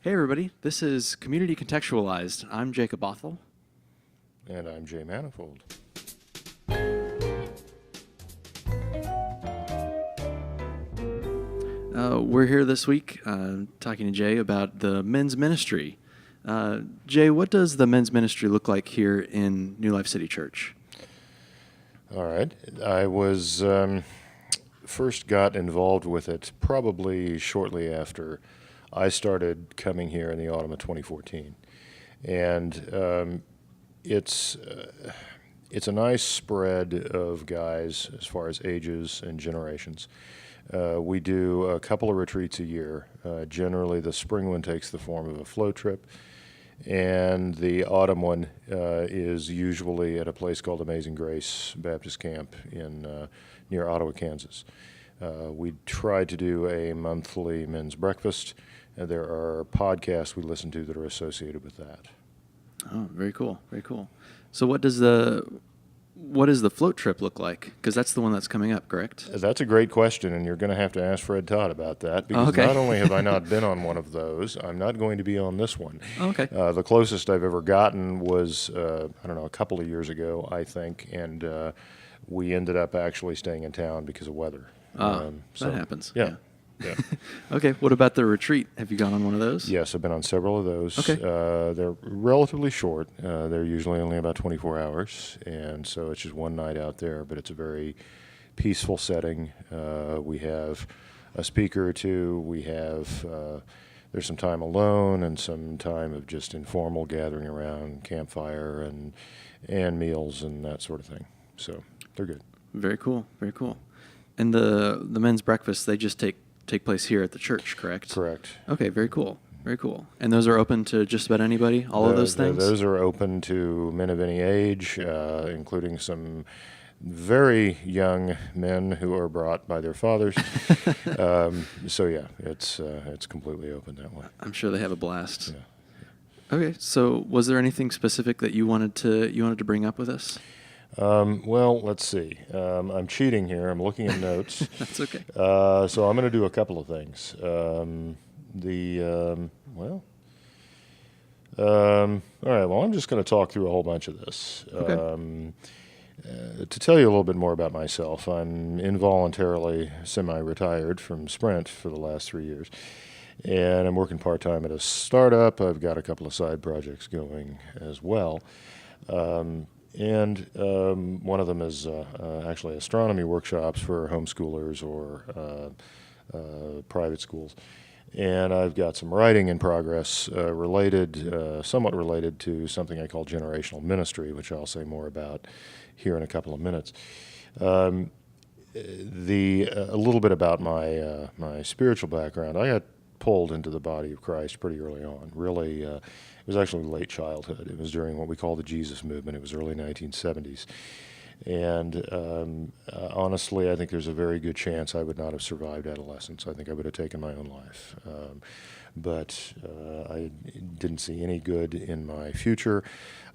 Hey everybody, this is Community Contextualized. I'm Jacob Bothell. And I'm Jay Manifold. We're here this week talking to Jay about the men's ministry. Jay, what does the men's ministry look like here in New Life City Church? All right. I was first got involved with it probably shortly after I started coming here in the autumn of 2014. And it's a nice spread of guys as far as ages and generations. We do a couple of retreats a year. Generally, the spring one takes the form of a float trip, and the autumn one is usually at a place called Amazing Grace Baptist Camp in near Ottawa, Kansas. We try to do a monthly men's breakfast. There are podcasts we listen to that are associated with that. Oh, very cool, very cool. So what does the float trip look like? Because that's the one that's coming up, correct? That's a great question, and you're going to have to ask Fred Todd about that, because okay. Not only have I not been on one of those, I'm not going to be on this one. Okay. The closest I've ever gotten was, a couple of years ago, I think, and we ended up actually staying in town because of weather. That happens. Yeah. Okay, what about the retreat? Have you gone on one of those? Yes, I've been on several of those. Okay. They're relatively short. They're usually only about 24 hours, and so it's just one night out there, but it's a very peaceful setting. We have a speaker or two. We have there's some time alone and some time of just informal gathering around campfire and meals and that sort of thing. So they're good. Very cool, very cool. And the men's breakfasts, they just take place here at the church, correct? Correct. Okay, very cool. Very cool. And those are open to just about anybody, all of those things? Those are open to men of any age, including some very young men who are brought by their fathers. It's completely open that way. I'm sure they have a blast. Yeah. Okay, so was there anything specific that you wanted to bring up with us? Well, let's see. I'm cheating here. I'm looking at notes. That's okay. So I'm going to do a couple of things. All right. Well, I'm just going to talk through a whole bunch of this. Okay. To tell you a little bit more about myself, I'm involuntarily semi-retired from Sprint for the last 3 years, and I'm working part-time at a startup. I've got a couple of side projects going as well. And one of them is actually astronomy workshops for homeschoolers or private schools. And I've got some writing in progress somewhat related to something I call generational ministry, which I'll say more about here in a couple of minutes. A little bit about my spiritual background. I got pulled into the body of Christ pretty early on. Really, it was actually late childhood. It was during what we call the Jesus movement. It was early 1970s. And honestly, I think there's a very good chance I would not have survived adolescence. I think I would have taken my own life. But I didn't see any good in my future.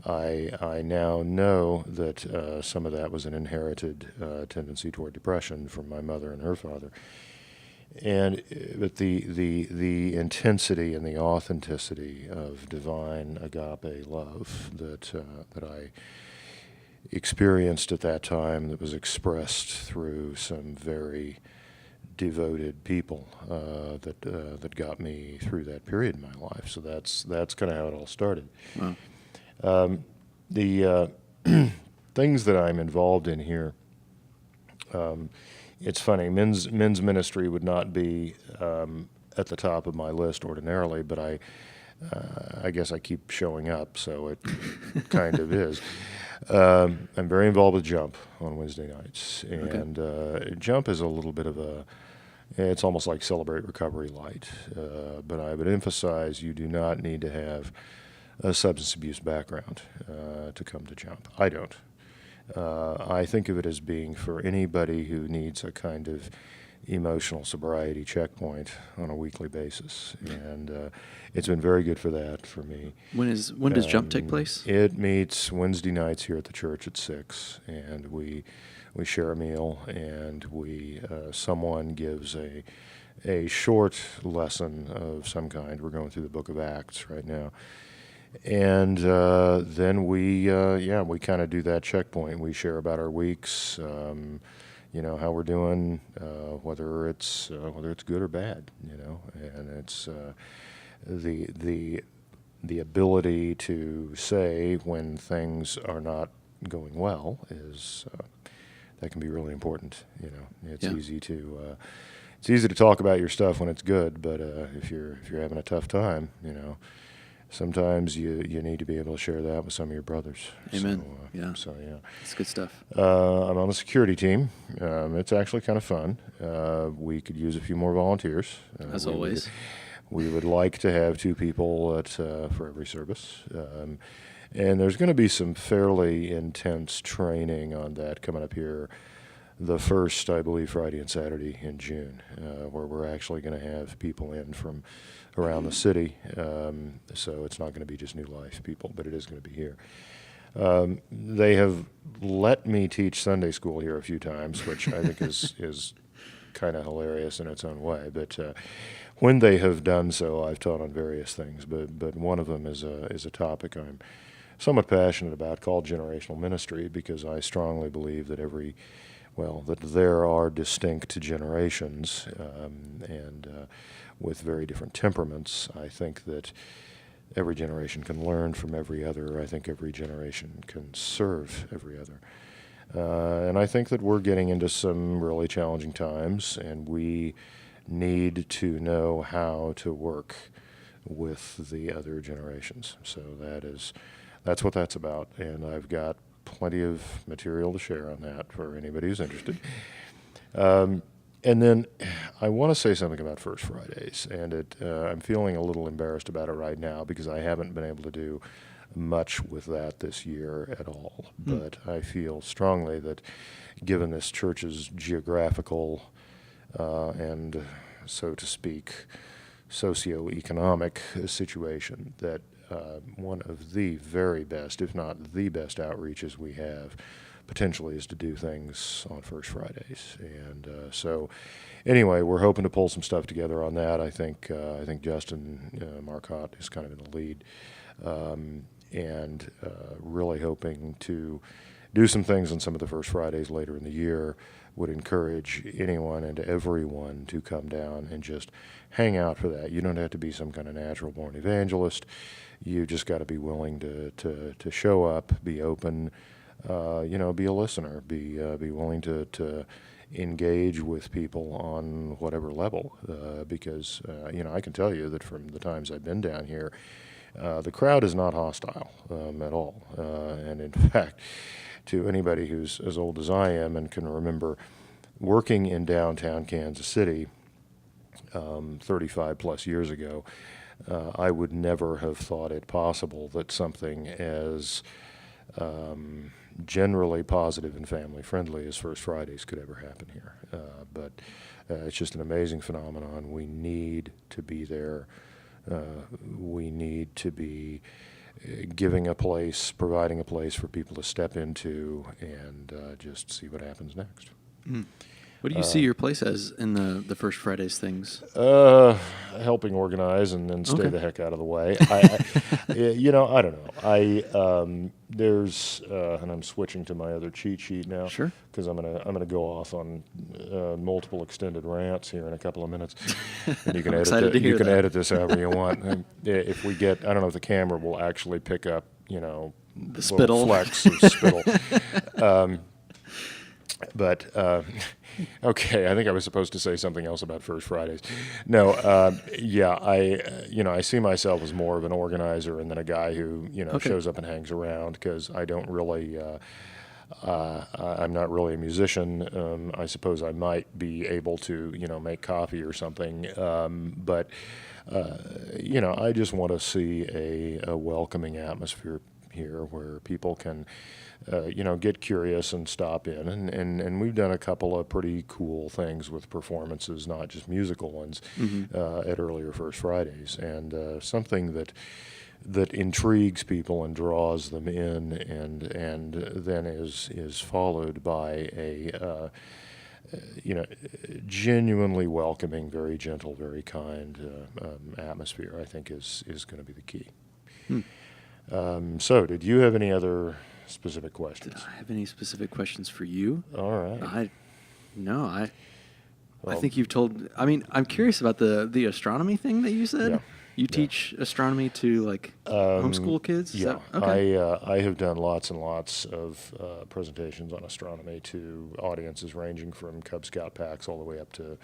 I now know that some of that was an inherited tendency toward depression from my mother and her father. But the intensity and the authenticity of divine agape love that I experienced at that time, that was expressed through some very devoted people that got me through that period in my life. So that's kind of how it all started. Wow. The things that I'm involved in here. It's funny, men's ministry would not be at the top of my list ordinarily, but I guess I keep showing up, so it kind of is. I'm very involved with Jump on Wednesday nights, and Jump is a little bit of it's almost like Celebrate Recovery Light, but I would emphasize you do not need to have a substance abuse background to come to Jump. I don't. I think of it as being for anybody who needs a kind of emotional sobriety checkpoint on a weekly basis, and it's been very good for that for me. When does Jump take place? It meets Wednesday nights here at the church at 6, and we share a meal, and someone gives a short lesson of some kind. We're going through the book of Acts right now. And then we kind of do that checkpoint. We share about our weeks, how we're doing, whether it's good or bad, and it's the ability to say when things are not going well is that can be really important. It's Yeah. easy to talk about your stuff when it's good, but if you're having a tough time, sometimes you need to be able to share that with some of your brothers. Amen. So yeah. It's good stuff. I'm on the security team. It's actually kind of fun. We could use a few more volunteers. As always. We would like to have 2 people for every service. And there's going to be some fairly intense training on that coming up here the first, I believe, Friday and Saturday in June, where we're actually going to have people in from around the city. So it's not going to be just New Life people, but it is going to be here. They have let me teach Sunday school here a few times, which I think is kind of hilarious in its own way. But when they have done so, I've taught on various things. But one of them is a topic I'm somewhat passionate about, called generational ministry, because I strongly believe that that there are distinct generations, and with very different temperaments. I think that every generation can learn from every other. I think every generation can serve every other. And I think that we're getting into some really challenging times, and we need to know how to work with the other generations. So that's what that's about, and I've got plenty of material to share on that for anybody who's interested. And then I want to say something about First Fridays, and I'm feeling a little embarrassed about it right now because I haven't been able to do much with that this year at all. But I feel strongly that given this church's geographical and, so to speak, socioeconomic situation, that one of the very best, if not the best outreaches we have potentially is to do things on First Fridays. And so anyway, we're hoping to pull some stuff together on that. I think Justin Marcotte is kind of in the lead, and really hoping to do some things on some of the First Fridays later in the year. Would encourage anyone and everyone to come down and just hang out for that. You don't have to be some kind of natural born evangelist. You just got to be willing to show up, be open, be a listener, be willing to engage with people on whatever level. Because I can tell you that from the times I've been down here, the crowd is not hostile at all. And in fact, to anybody who's as old as I am and can remember working in downtown Kansas City 35 plus years ago, I would never have thought it possible that something as generally positive and family friendly as First Fridays could ever happen here. But it's just an amazing phenomenon. We need to be there. We need to be giving a place, providing a place for people to step into and just see what happens next. What do you see your place as in the First Fridays things? Helping organize and then stay Okay. the heck out of the way. I don't know. There's and I'm switching to my other cheat sheet now. Sure. Because I'm gonna go off on multiple extended rants here in a couple of minutes. And you can excited to hear you can that. edit this however you want. And if we get, I don't know if the camera will actually pick up, The little spittle. flecks of spittle. But okay, I think I was supposed to say something else about First Fridays. No, I see myself as more of an organizer and then a guy who Okay. shows up and hangs around, because I don't really. I'm not really a musician. I suppose I might be able to make coffee or something, but I just want to see a welcoming atmosphere here where people can get curious and stop in. And we've done a couple of pretty cool things with performances, not just musical ones, at earlier First Fridays. And something that intrigues people and draws them in, and then is followed by you know, genuinely welcoming, very gentle, very kind atmosphere, I think is going to be the key. So, did you have any other specific questions? Did I have any specific questions for you? All right. No, I Well, think you've told. I mean, I'm curious about the astronomy thing that you said. Yeah. You Yeah. teach astronomy to like homeschool kids. Is Yeah, that, okay. I have done lots and lots of presentations on astronomy to audiences ranging from Cub Scout packs all the way up to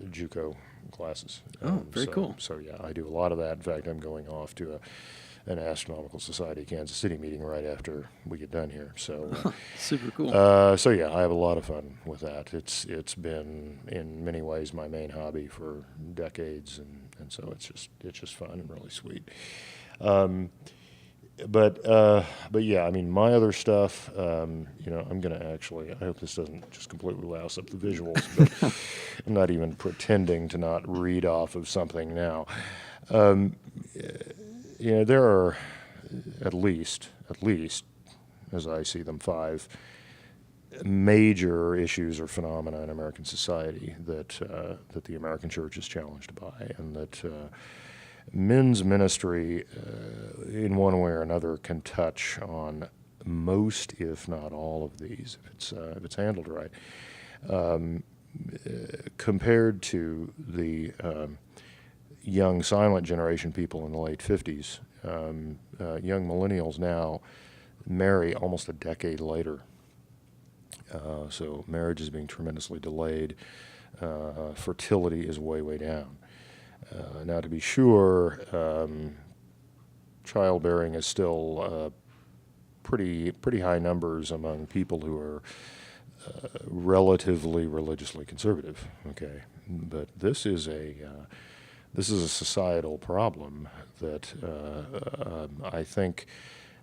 JUCO classes. Oh, very cool. So yeah, I do a lot of that. In fact, I'm going off to an Astronomical Society Kansas City meeting right after we get done here. So. Super cool. So yeah, I have a lot of fun with that. It's been in many ways my main hobby for decades, and so it's just fun and really sweet. But yeah, I mean, my other stuff, I'm gonna actually. I hope this doesn't just completely louse up the visuals, but I'm not even pretending to not read off of something now. There are at least, as I see them, 5 major issues or phenomena in American society that the American church is challenged by, and that men's ministry, in one way or another, can touch on most, if not all, of these if it's handled right. Compared to the young silent generation people in the late 50s, young millennials now marry almost a decade later. So marriage is being tremendously delayed. Fertility is way, way down. Now, to be sure, childbearing is still pretty high numbers among people who are relatively religiously conservative. Okay, but this is a societal problem that I think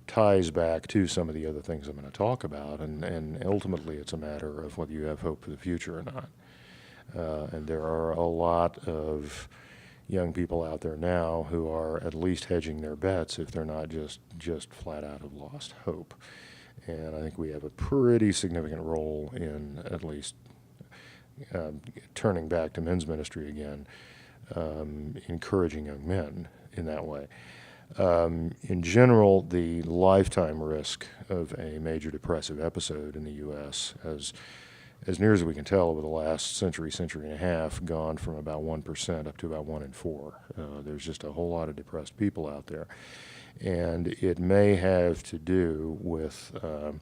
ties back to some of the other things I'm going to talk about, and ultimately it's a matter of whether you have hope for the future or not. And there are a lot of young people out there now who are at least hedging their bets, if they're not just flat out have lost hope. And I think we have a pretty significant role in at least turning back to men's ministry again, encouraging young men in that way. In general, the lifetime risk of a major depressive episode in the U.S. has, as near as we can tell, over the last century and a half, gone from about 1% up to about 1 in 4. There's just a whole lot of depressed people out there. And it may have to do with a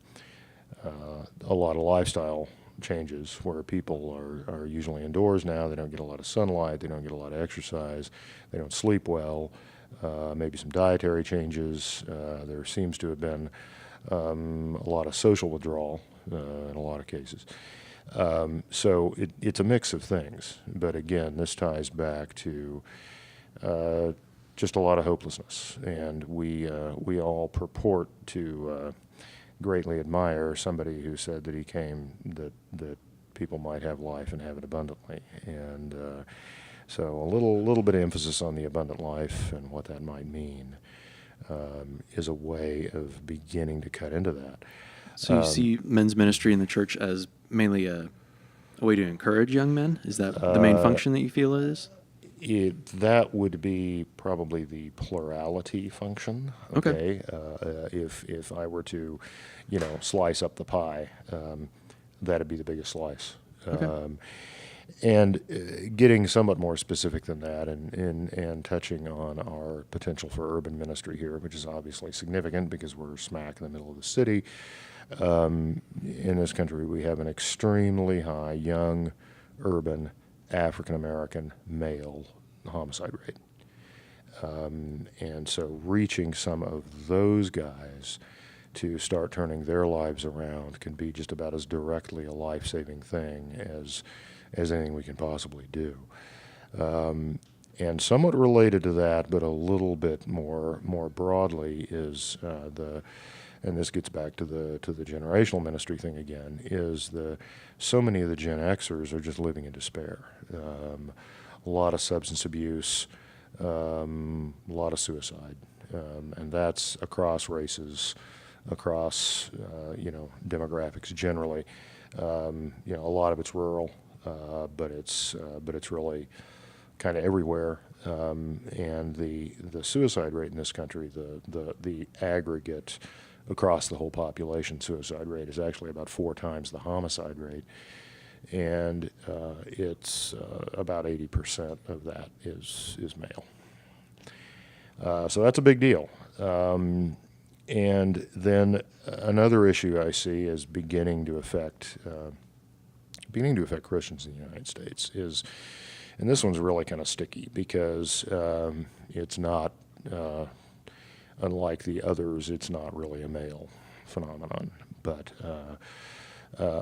lot of lifestyle changes where people are usually indoors now. They don't get a lot of sunlight. They don't get a lot of exercise. They don't sleep well. Maybe some dietary changes. There seems to have been a lot of social withdrawal in a lot of cases. So it's a mix of things. But again, this ties back to just a lot of hopelessness. And we all purport to greatly admire somebody who said that he came that people might have life and have it abundantly. And so a little bit of emphasis on the abundant life and what that might mean is a way of beginning to cut into that. So you see men's ministry in the church as mainly a way to encourage young men? Is that the main function that you feel it is? That would be probably the plurality function. Okay. If I were to, slice up the pie, that'd be the biggest slice. Okay. And getting somewhat more specific than that, and touching on our potential for urban ministry here, which is obviously significant because we're smack in the middle of the city. In this country, we have an extremely high young, urban, African-American male homicide rate. And so reaching some of those guys to start turning their lives around can be just about as directly a life-saving thing as anything we can possibly do. And somewhat related to that, but a little bit more broadly, is and this gets back to the generational ministry thing again, is so many of the Gen Xers are just living in despair. A lot of substance abuse, a lot of suicide, and that's across races, across demographics generally. A lot of it's rural, but it's really kind of everywhere. And the suicide rate in this country, the aggregate across the whole population suicide rate is actually about 4 times the homicide rate, and it's about 80% of that is male. So that's a big deal. And then another issue I see is beginning to affect Christians in the United States and this one's really kind of sticky because it's not, unlike the others, it's not really a male phenomenon. But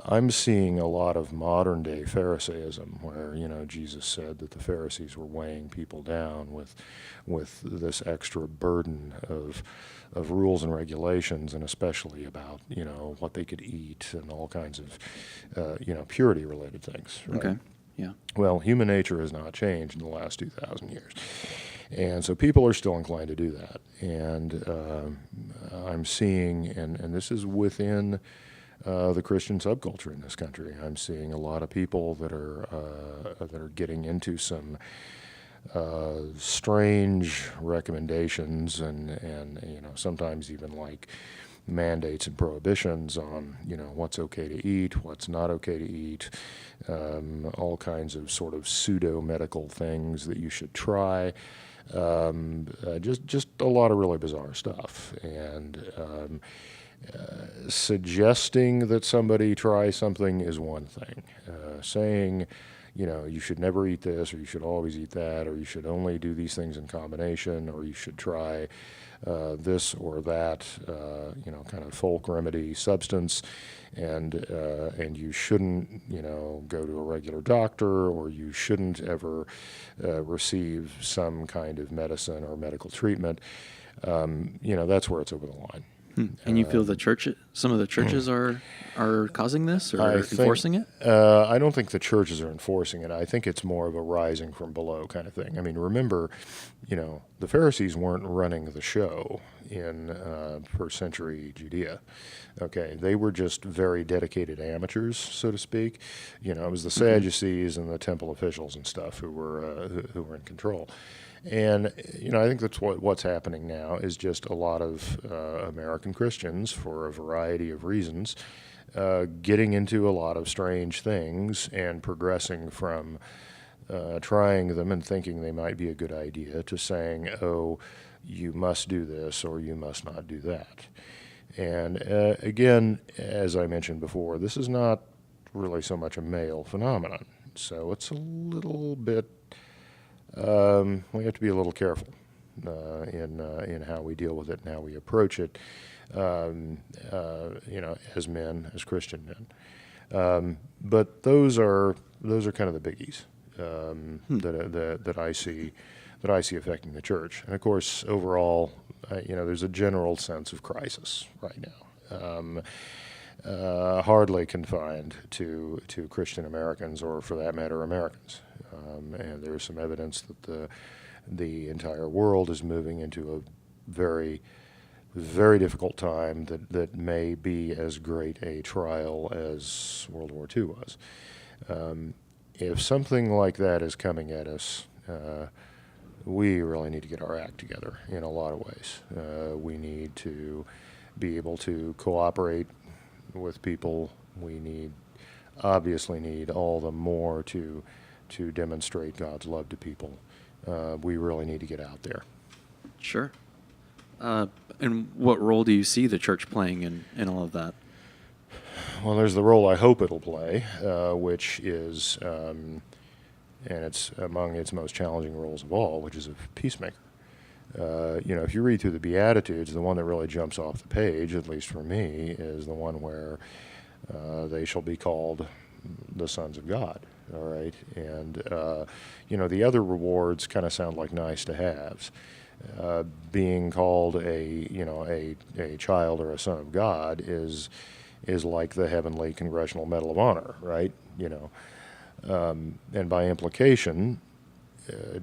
I'm seeing a lot of modern day Pharisaism where, Jesus said that the Pharisees were weighing people down with this extra burden of rules and regulations, and especially about, what they could eat and all kinds of, purity related things. Right? Okay. Yeah. Well, human nature has not changed in the last 2,000 years. And so people are still inclined to do that. And I'm seeing, and this is within the Christian subculture in this country, I'm seeing a lot of people that are getting into some strange recommendations and sometimes even like mandates and prohibitions on what's okay to eat, what's not okay to eat, all kinds of sort of pseudo medical things that you should try, just a lot of really bizarre stuff, and suggesting that somebody try something is one thing, saying you should never eat this, or you should always eat that, or you should only do these things in combination, or you should try this or that, kind of folk remedy substance, and you shouldn't, go to a regular doctor, or you shouldn't ever receive some kind of medicine or medical treatment. That's where it's over the line. And you feel some of the churches are causing this or enforcing it? I don't think the churches are enforcing it. I think it's more of a rising from below kind of thing. I mean, remember, the Pharisees weren't running the show in first century Judea. Okay, they were just very dedicated amateurs, so to speak. It was the Sadducees and the temple officials and stuff who were in control. And, I think that's what's happening now is just a lot of American Christians, for a variety of reasons, getting into a lot of strange things and progressing from trying them and thinking they might be a good idea to saying, oh, you must do this or you must not do that. And again, as I mentioned before, this is not really so much a male phenomenon. So it's a little bit... we have to be a little careful in how we deal with it and how we approach it, as men, as Christian men. But those are kind of the biggies that I see affecting the church. And of course, overall, there's a general sense of crisis right now. Hardly confined to Christian Americans, or for that matter, Americans. And there's some evidence that the entire world is moving into a very, very difficult time that may be as great a trial as World War II was. If something like that is coming at us, we really need to get our act together in a lot of ways. We need to be able to cooperate with people. We obviously need all the more to demonstrate God's love to people. We really need to get out there. Sure. And what role do you see the church playing in all of that? Well, there's the role I hope it'll play, which is, and it's among its most challenging roles of all, which is of peacemaker. If you read through the Beatitudes, the one that really jumps off the page, at least for me, is the one where they shall be called the sons of God. All right, and the other rewards kind of sound like nice to haves. Being called a child or a son of God is like the heavenly Congressional Medal of Honor, right? And by implication,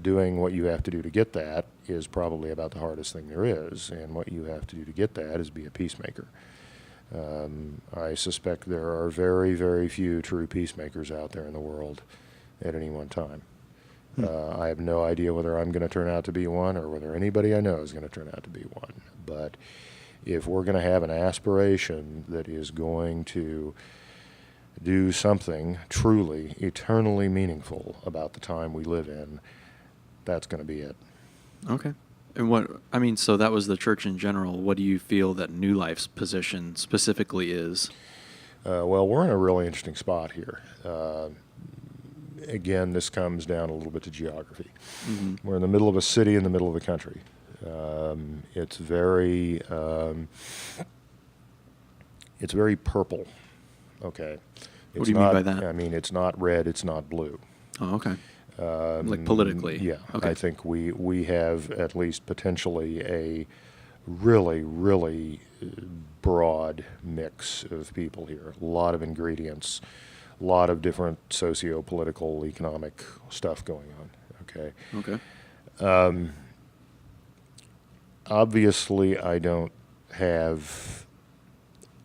doing what you have to do to get that is probably about the hardest thing there is. And what you have to do to get that is be a peacemaker. I suspect there are very, very few true peacemakers out there in the world at any one time. I have no idea whether I'm going to turn out to be one or whether anybody I know is going to turn out to be one. But if we're going to have an aspiration that is going to do something truly, eternally meaningful about the time we live in, that's going to be it. Okay. And so that was the church in general. What do you feel that New Life's position specifically is? Well, we're in a really interesting spot here. Again, this comes down a little bit to geography. Mm-hmm. We're in the middle of a city in the middle of the country. It's very purple. Okay. What do you mean by that? I mean, it's not red, it's not blue. Oh, okay. Like politically? Yeah. Okay. I think we have at least potentially a really, really broad mix of people here. A lot of ingredients, a lot of different socio-political, economic stuff going on. Okay. Okay. Obviously, I don't have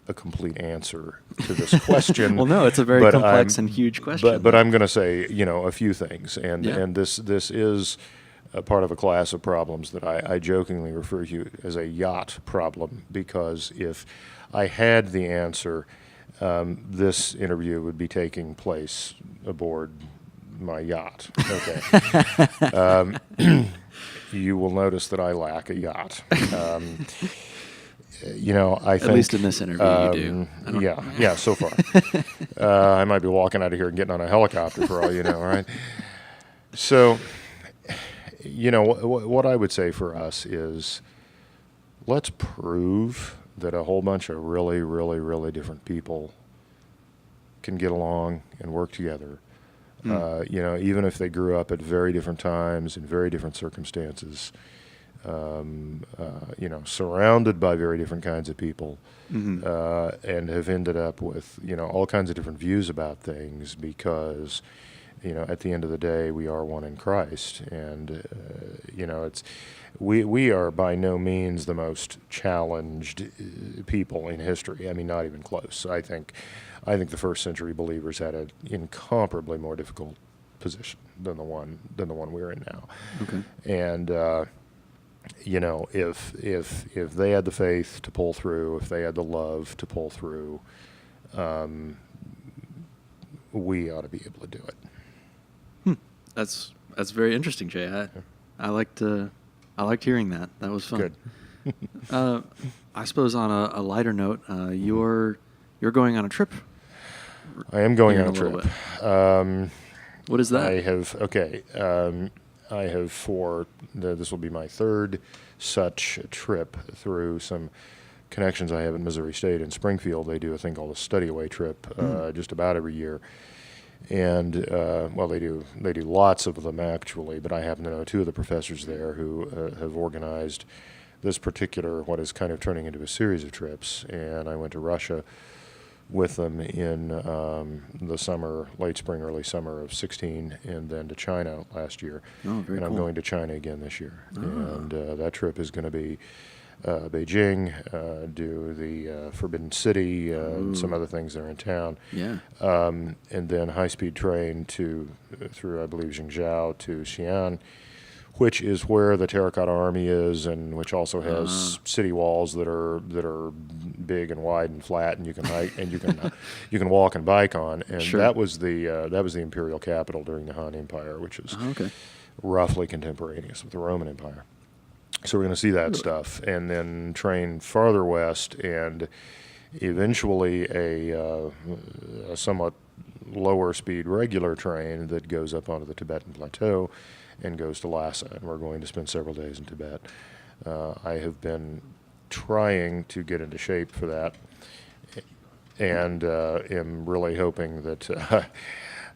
a complete answer to this question. Well, no, it's a very complex and huge question. But I'm going to say, a few things, and this is a part of a class of problems that I jokingly refer to as a yacht problem, because if I had the answer, this interview would be taking place aboard my yacht. Okay. You will notice that I lack a yacht. I think, at least in this interview, you do. Yeah, so far. I might be walking out of here and getting on a helicopter for all you know, right? So, what I would say for us is, let's prove that a whole bunch of really, really, really different people can get along and work together. Even if they grew up at very different times in very different circumstances, surrounded by very different kinds of people, and have ended up with, all kinds of different views about things, because, at the end of the day, we are one in Christ. And, we are by no means the most challenged people in history. I mean, not even close. I think the first century believers had an incomparably more difficult position than the one we're in now. Okay. And, if they had the faith to pull through, if they had the love to pull through, we ought to be able to do it. That's very interesting, Jay. I liked hearing that. That was fun. Good. I suppose on a lighter note, you're going on a trip. I am going on a trip. What is that? I have this will be my third such trip through some connections I have at Missouri State in Springfield. They do a thing called a study away trip just about every year. And, they do lots of them actually, but I happen to know two of the professors there who have organized this particular, what is kind of turning into a series of trips. And I went to Russia with them in the summer, late spring, early summer of 2016, and then to China last year. Oh, very and I'm cool. going to China again this year. And that trip is going to be Beijing, do the Forbidden City, and some other things that are in town. Yeah. And then high-speed train through, I believe, Jingzhou to Xi'an, which is where the Terracotta Army is, and which also has city walls that are big and wide and flat, and you can hike and you can walk and bike on. And Sure. that was the imperial capital during the Han Empire, which is roughly contemporaneous with the Roman Empire. So we're going to see that stuff, and then train farther west, and eventually a somewhat lower speed regular train that goes up onto the Tibetan Plateau and goes to Lhasa, and we're going to spend several days in Tibet. I have been trying to get into shape for that, and am really hoping that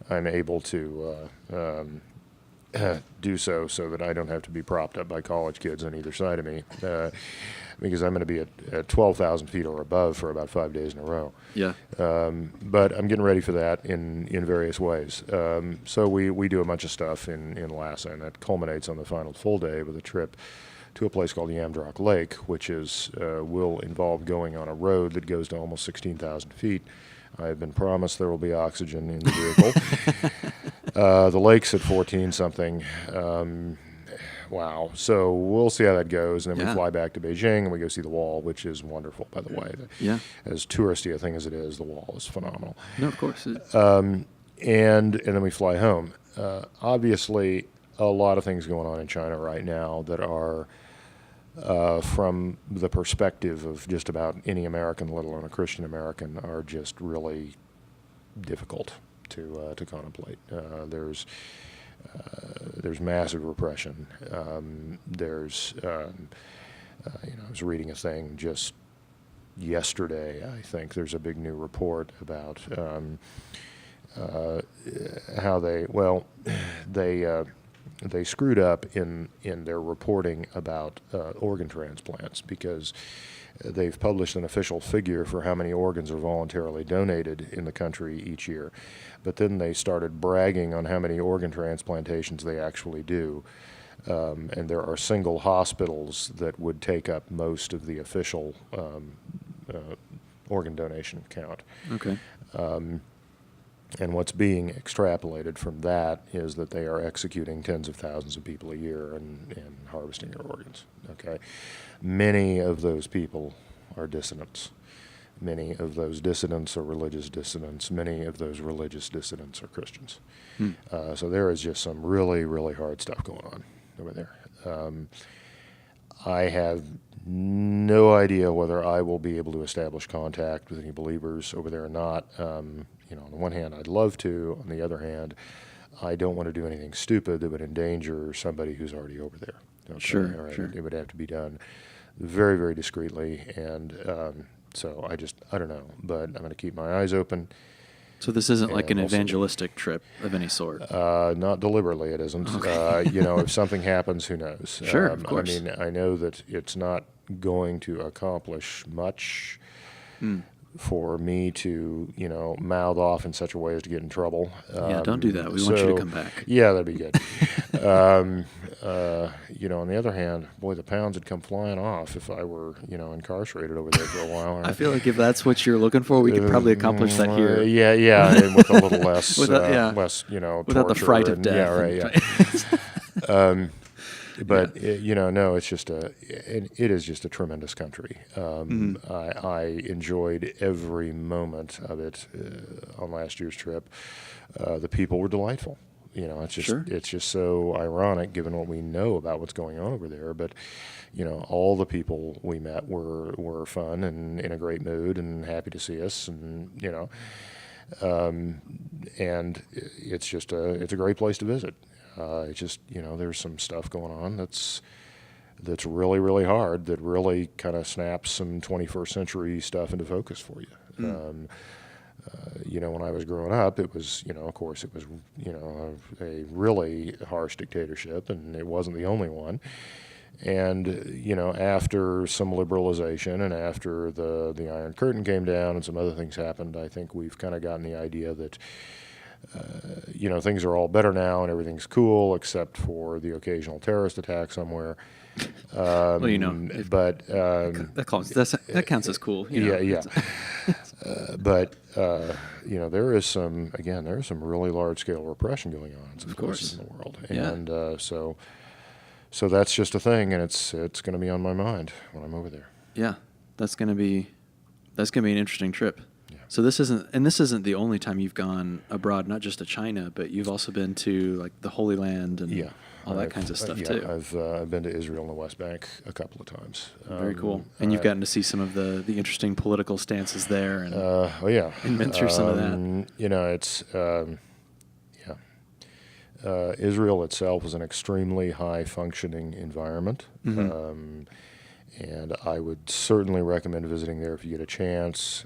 I'm able to do so that I don't have to be propped up by college kids on either side of me, because I'm going to be at 12,000 feet or above for about 5 days in a row. Yeah. But I'm getting ready for that in various ways. So we do a bunch of stuff in Lhasa, and that culminates on the final full day with a trip to a place called Yamdrock Lake, which is will involve going on a road that goes to almost 16,000 feet. I have been promised there will be oxygen in the vehicle. The lake's at 14 something. Wow. So we'll see how that goes. And then we fly back to Beijing and we go see the wall, which is wonderful, by the way. Yeah. As touristy a thing as it is, the wall is phenomenal. No, of course. And then we fly home. Obviously, a lot of things going on in China right now that are, from the perspective of just about any American, let alone a Christian American, are just really difficult to contemplate. There's massive repression. I was reading a thing just yesterday, I think. There's a big new report about how they screwed up in their reporting about organ transplants, because they've published an official figure for how many organs are voluntarily donated in the country each year. But then they started bragging on how many organ transplantations they actually do. And there are single hospitals that would take up most of the official organ donation count. Okay. And what's being extrapolated from that is that they are executing tens of thousands of people a year and harvesting their organs. Okay, many of those people are dissidents. Many of those dissidents are religious dissidents. Many of those religious dissidents are Christians. So there is just some really, really hard stuff going on over there. I have no idea whether I will be able to establish contact with any believers over there or not. On the one hand, I'd love to. On the other hand, I don't want to do anything stupid that would endanger somebody who's already over there. Okay? Sure, Right? sure. It would have to be done very, very discreetly. And so I don't know. But I'm going to keep my eyes open. So this isn't like an we'll see. evangelistic trip of any sort? Not deliberately, it isn't. Okay. If something happens, who knows? Sure, of course. I mean, I know that it's not going to accomplish much for me to, mouth off in such a way as to get in trouble. Yeah, don't do that. We want you to come back. Yeah, that'd be good. On the other hand, boy, the pounds would come flying off if I were, incarcerated over there for a while. Right? I feel like if that's what you're looking for, we could probably accomplish that here. Yeah, and with a little less, Without without the fright of death. Yeah, right. Yeah. But no, it's just it is just a tremendous country. I enjoyed every moment of it on last year's trip. The people were delightful. It's just so ironic given what we know about what's going on over there. But all the people we met were fun and in a great mood and happy to see us, and and it's a great place to visit. It's just, there's some stuff going on that's really, really hard, that really kind of snaps some 21st century stuff into focus for you. When I was growing up, it was, of course, it was, a really harsh dictatorship, and it wasn't the only one. And, after some liberalization and after the Iron Curtain came down and some other things happened, I think we've kind of gotten the idea that things are all better now and everything's cool except for the occasional terrorist attack somewhere. But that counts as cool. Yeah. But there is some really large scale repression going on in some places in the world, and so that's just a thing, and it's going to be on my mind when I'm over there. Yeah, that's going to be an interesting trip. Yeah. So this isn't the only time you've gone abroad, not just to China, but you've also been to like the Holy Land and all that kinds of stuff too. I've been to Israel and the West Bank a couple of times. Very cool. And you've gotten to see some of the interesting political stances there, and and been through some of that. Israel itself is an extremely high functioning environment. Mm-hmm. And I would certainly recommend visiting there if you get a chance.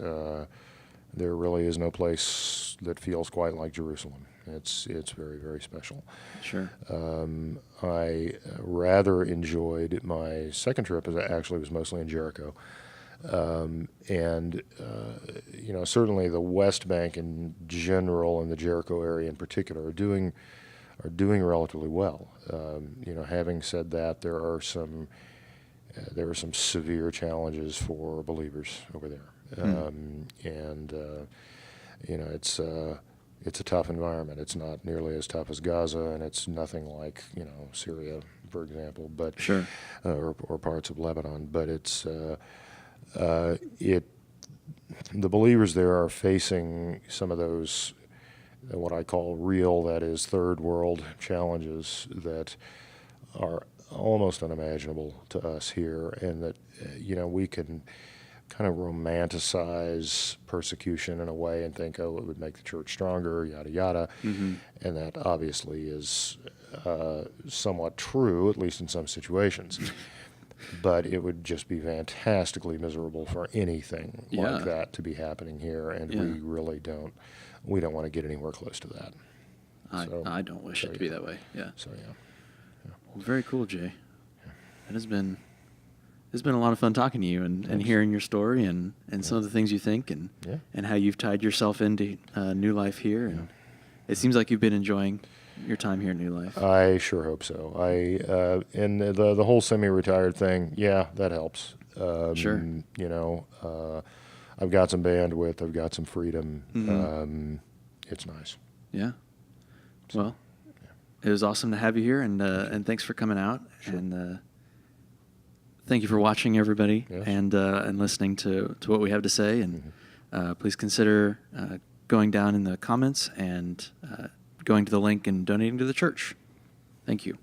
There really is no place that feels quite like Jerusalem. It's very, very special. Sure. I rather enjoyed my second trip, as actually was mostly in Jericho. Certainly the West Bank in general and the Jericho area in particular are doing relatively well. Having said that, there are some there are some severe challenges for believers over there. It's a tough environment. It's not nearly as tough as Gaza, and it's nothing like Syria, for example, but Sure. or parts of Lebanon. But the believers there are facing some of those what I call real, that is, third world challenges that are almost unimaginable to us here, and that we can kind of romanticize persecution in a way and think, oh, it would make the church stronger, yada yada, and that obviously is somewhat true, at least in some situations. But it would just be fantastically miserable for anything like that to be happening here, and we really don't want to get anywhere close to that. I don't wish it to be that way. Yeah. So Well, very cool, Jay. It's been a lot of fun talking to you and hearing your story and some of the things you think and how you've tied yourself into New Life here. And it seems like you've been enjoying your time here at New Life. I sure hope so. And the whole semi-retired thing, that helps. Sure. I've got some bandwidth. I've got some freedom. It's nice. Yeah. Well, it was awesome to have you here, and thanks for coming out. Sure. And thank you for watching, everybody, and listening to what we have to say. And please consider going down in the comments and going to the link and donating to the church. Thank you.